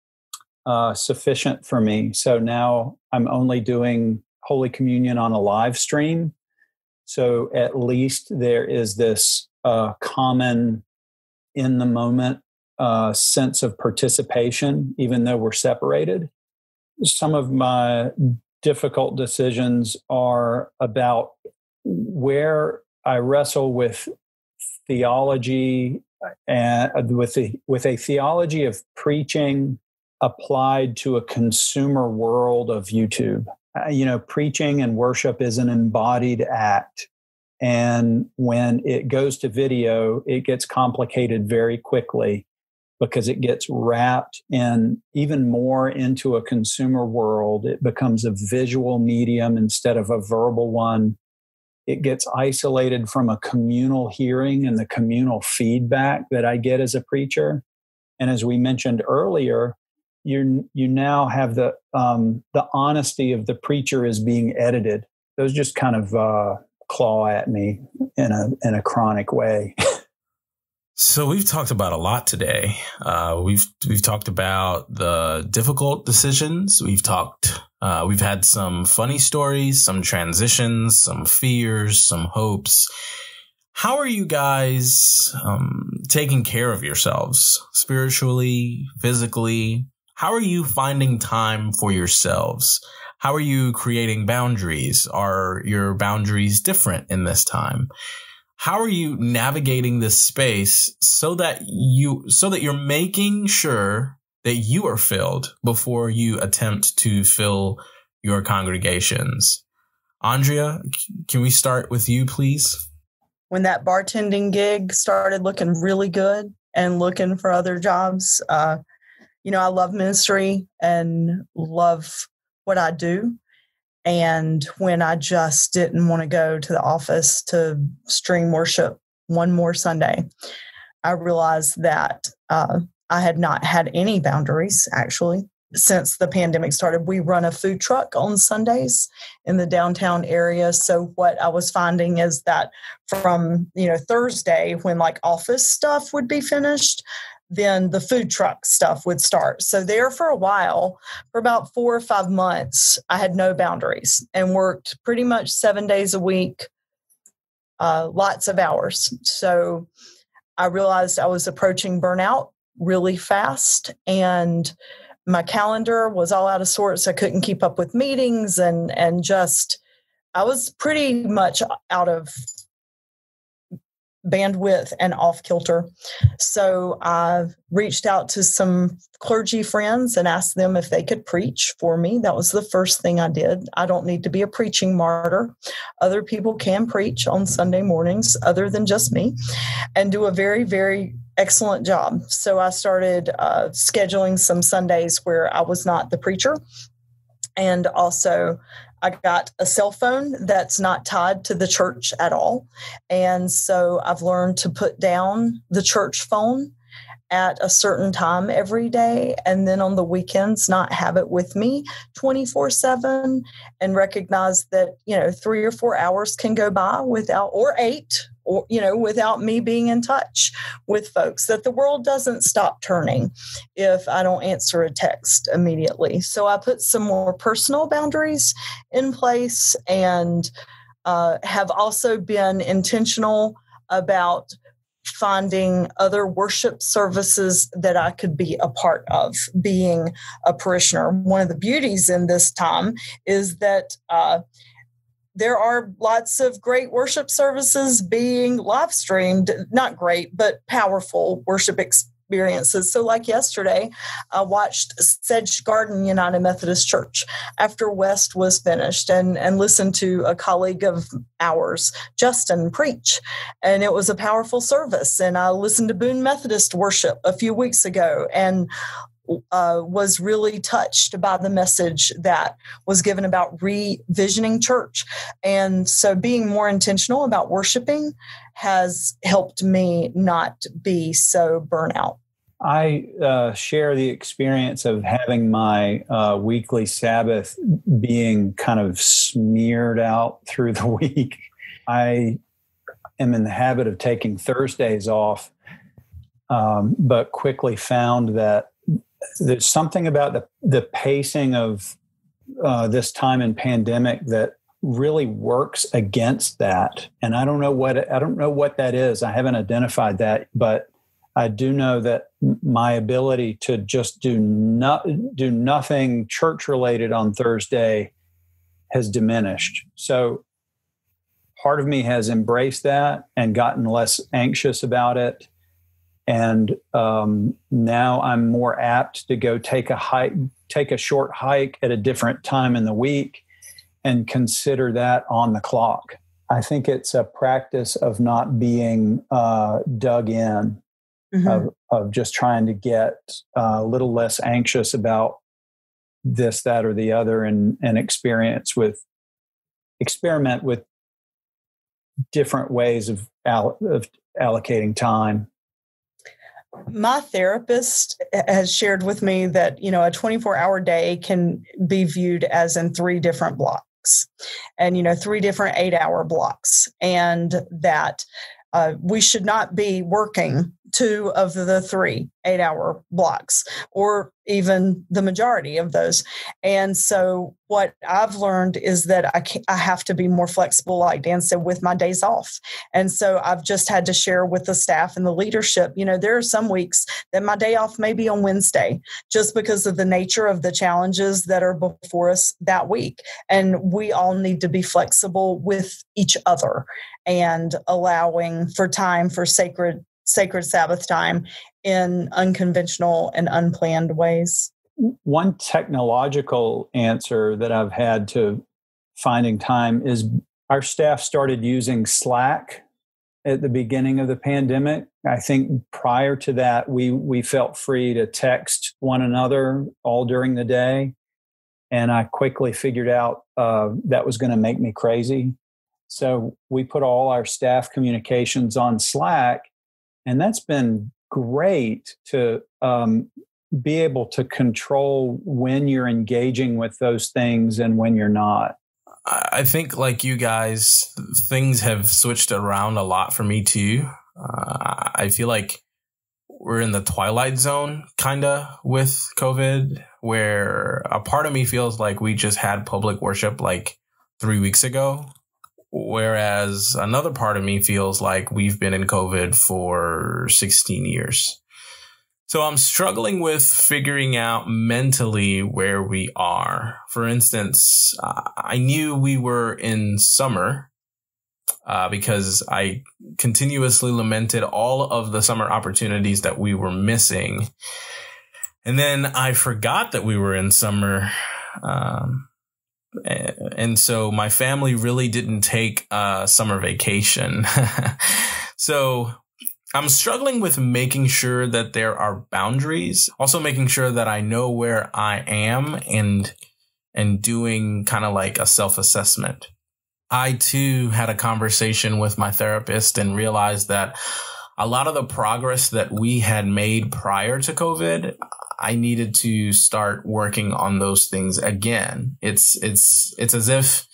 sufficient for me. So now I'm only doing Holy Communion on a live stream. So at least there is this common in the moment sense of participation, even though we're separated. Some of my difficult decisions are about where I wrestle with theology and with a theology of preaching applied to a consumer world of YouTube. Preaching and worship is an embodied act. And when it goes to video, it gets complicated very quickly because it gets wrapped in even more into a consumer world. It becomes a visual medium instead of a verbal one. It gets isolated from a communal hearing and the communal feedback that I get as a preacher. And as we mentioned earlier, you now have the honesty of the preacher is being edited. Those just kind of claw at me in a chronic way. So we've talked about a lot today. We've talked about the difficult decisions. We've had some funny stories, some transitions, some fears, some hopes. How are you guys taking care of yourselves spiritually, physically? How are you finding time for yourselves? How are you creating boundaries? Are your boundaries different in this time? How are you navigating this space so that you're making sure that you are filled before you attempt to fill your congregations? Andrea, can we start with you, please? When that bartending gig started looking really good and looking for other jobs, I love ministry and love what I do. And when I just didn't want to go to the office to string worship one more Sunday, I realized that I had not had any boundaries, actually, since the pandemic started. We run a food truck on Sundays in the downtown area. So what I was finding is that from, Thursday, when like office stuff would be finished, then the food truck stuff would start. So there for a while, for about 4 or 5 months, I had no boundaries and worked pretty much 7 days a week, lots of hours. So I realized I was approaching burnout really fast, and my calendar was all out of sorts. I couldn't keep up with meetings and I was pretty much out of bandwidth and off kilter. So I reached out to some clergy friends and asked them if they could preach for me. That was the first thing I did. I don't need to be a preaching martyr. Other people can preach on Sunday mornings other than just me and do a very, very excellent job. So I started scheduling some Sundays where I was not the preacher. And also I got a cell phone that's not tied to the church at all. And so I've learned to put down the church phone at a certain time every day, and then on the weekends not have it with me 24/7, and recognize that 3 or 4 hours can go by without, or 8, or without me being in touch with folks, that the world doesn't stop turning if I don't answer a text immediately. So I put some more personal boundaries in place, and have also been intentional about finding other worship services that I could be a part of, being a parishioner. One of the beauties in this time is that there are lots of great worship services being live streamed, not great, but powerful worship experiences. So like yesterday, I watched Sedge Garden United Methodist Church after West was finished and listened to a colleague of ours, Justin, preach. And it was a powerful service. And I listened to Boone Methodist worship a few weeks ago and was really touched by the message that was given about revisioning church. And so being more intentional about worshiping has helped me not be so burnout. I share the experience of having my weekly Sabbath being kind of smeared out through the week. I am in the habit of taking Thursdays off, but quickly found that there's something about the pacing of this time in pandemic that really works against that. And I don't know what that is. I haven't identified that, but I do know that my ability to just do nothing church related on Thursday has diminished. So part of me has embraced that and gotten less anxious about it. And now I'm more apt to go take a short hike at a different time in the week and consider that on the clock. I think it's a practice of not being dug in, of just trying to get a little less anxious about this, that, or the other, and experiment with different ways of allocating time. My therapist has shared with me that, a 24-hour day can be viewed as in 3 different blocks and, 3 different 8-hour blocks, and that we should not be working 2 of the 3 8-hour blocks, or even the majority of those. And so what I've learned is that I have to be more flexible, like Dan said, with my days off. And so I've just had to share with the staff and the leadership, there are some weeks that my day off may be on Wednesday, just because of the nature of the challenges that are before us that week. And we all need to be flexible with each other and allowing for time for sacred Sabbath time in unconventional and unplanned ways. One technological answer that I've had to finding time is our staff started using Slack at the beginning of the pandemic. I think prior to that, we felt free to text one another all during the day. And I quickly figured out that was going to make me crazy. So we put all our staff communications on Slack. And that's been great to be able to control when you're engaging with those things and when you're not. I think, like you guys, things have switched around a lot for me too. I feel like we're in the twilight zone kind of with COVID, where a part of me feels like we just had public worship like 3 weeks ago. Whereas another part of me feels like we've been in COVID for 16 years. So I'm struggling with figuring out mentally where we are. For instance, I knew we were in summer because I continuously lamented all of the summer opportunities that we were missing. And then I forgot that we were in summer. And so my family really didn't take a summer vacation. So I'm struggling with making sure that there are boundaries, also making sure that I know where I am and doing kind of like a self-assessment. I too had a conversation with my therapist and realized that a lot of the progress that we had made prior to COVID, I needed to start working on those things again. It's as if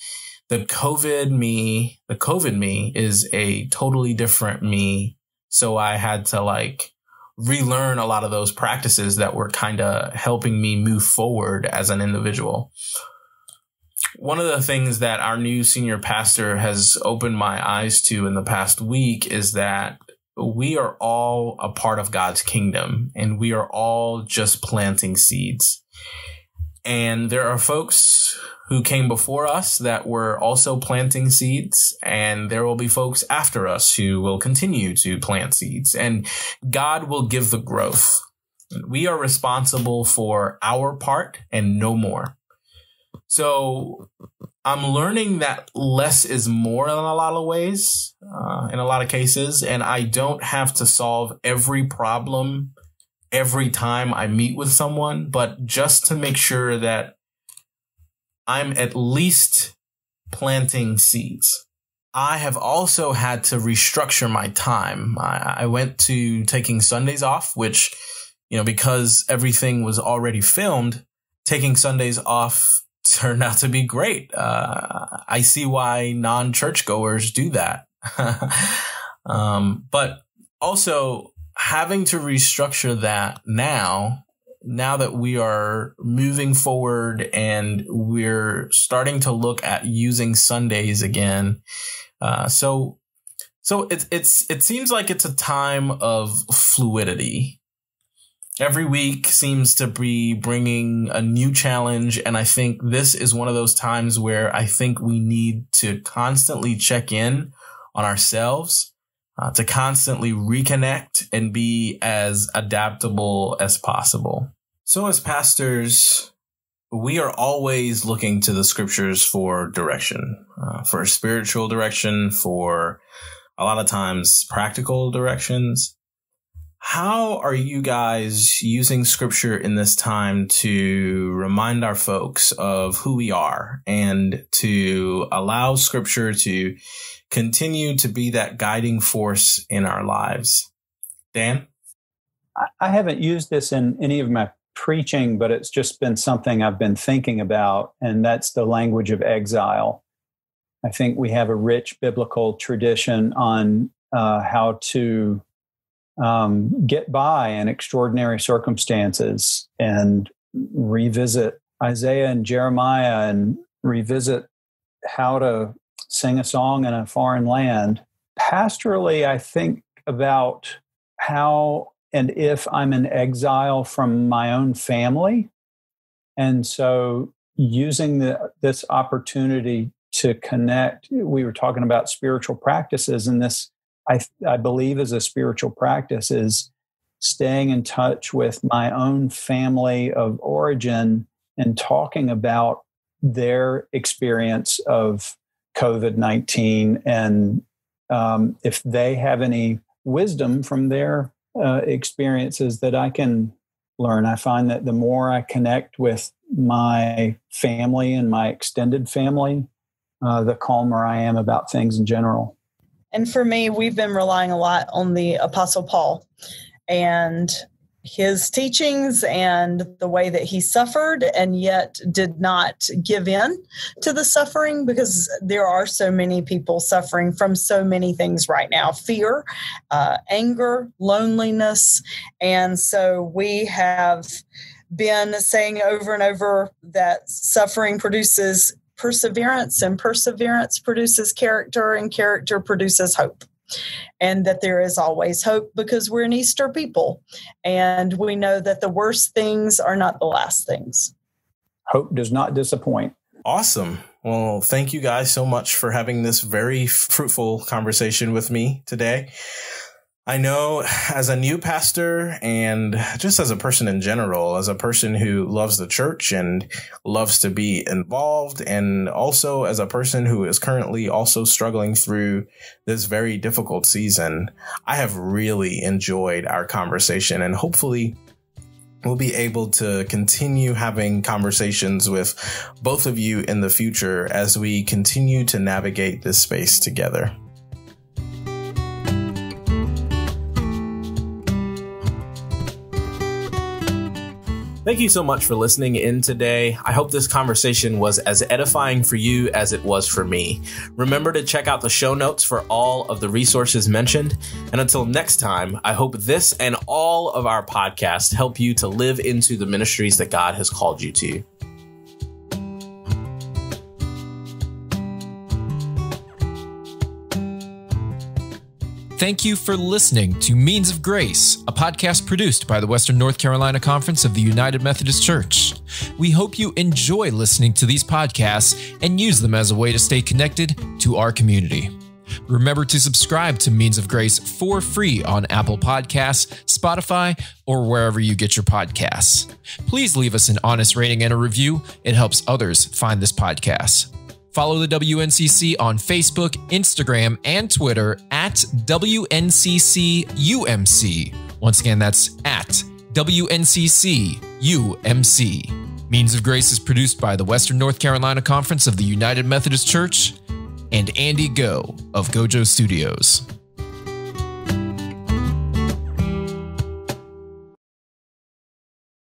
the COVID me is a totally different me. So I had to like relearn a lot of those practices that were kind of helping me move forward as an individual. One of the things that our new senior pastor has opened my eyes to in the past week is that we are all a part of God's kingdom, and we are all just planting seeds. And there are folks who came before us that were also planting seeds, and there will be folks after us who will continue to plant seeds, and God will give the growth. We are responsible for our part and no more. So I'm learning that less is more in a lot of ways, in a lot of cases, and I don't have to solve every problem every time I meet with someone, but just to make sure that I'm at least planting seeds. I have also had to restructure my time. I went to taking Sundays off, which, because everything was already filmed, taking Sundays off turned out to be great. I see why non-churchgoers do that. But also having to restructure that now that we are moving forward and we're starting to look at using Sundays again. So it seems like it's a time of fluidity. Every week seems to be bringing a new challenge. And I think this is one of those times where I think we need to constantly check in on ourselves, to constantly reconnect and be as adaptable as possible. So as pastors, we are always looking to the scriptures for direction, for spiritual direction, for a lot of times practical directions. How are you guys using scripture in this time to remind our folks of who we are and to allow scripture to continue to be that guiding force in our lives? Dan? I haven't used this in any of my preaching, but it's just been something I've been thinking about, and that's the language of exile. I think we have a rich biblical tradition on how to get by in extraordinary circumstances and revisit Isaiah and Jeremiah and revisit how to sing a song in a foreign land. Pastorally, I think about how and if I'm in exile from my own family. And so using this opportunity to connect, we were talking about spiritual practices, and this I believe is a spiritual practice, is staying in touch with my own family of origin and talking about their experience of COVID-19 and if they have any wisdom from their experiences that I can learn. I find that the more I connect with my family and my extended family, the calmer I am about things in general. And for me, we've been relying a lot on the Apostle Paul and his teachings and the way that he suffered and yet did not give in to the suffering, because there are so many people suffering from so many things right now: fear, anger, loneliness. And so we have been saying over and over that suffering produces perseverance, and perseverance produces character, and character produces hope. And that there is always hope, because we're an Easter people, and we know that the worst things are not the last things. Hope does not disappoint. Awesome. Well, thank you guys so much for having this very fruitful conversation with me today. I know as a new pastor, and just as a person in general, as a person who loves the church and loves to be involved, and also as a person who is currently also struggling through this very difficult season, I have really enjoyed our conversation, and hopefully we'll be able to continue having conversations with both of you in the future as we continue to navigate this space together. Thank you so much for listening in today. I hope this conversation was as edifying for you as it was for me. Remember to check out the show notes for all of the resources mentioned. And until next time, I hope this and all of our podcasts help you to live into the ministries that God has called you to. thank you for listening to Means of Grace, a podcast produced by the Western North Carolina Conference of the United Methodist Church. We hope you enjoy listening to these podcasts and use them as a way to stay connected to our community. Remember to subscribe to Means of Grace for free on Apple Podcasts, Spotify, or wherever you get your podcasts. Please leave us an honest rating and a review. It helps others find this podcast. Follow the WNCC on Facebook, Instagram, and Twitter at WNCC UMC. Once again, that's at WNCC UMC. Means of Grace is produced by the Western North Carolina Conference of the United Methodist Church and Andy Go of Gojo Studios.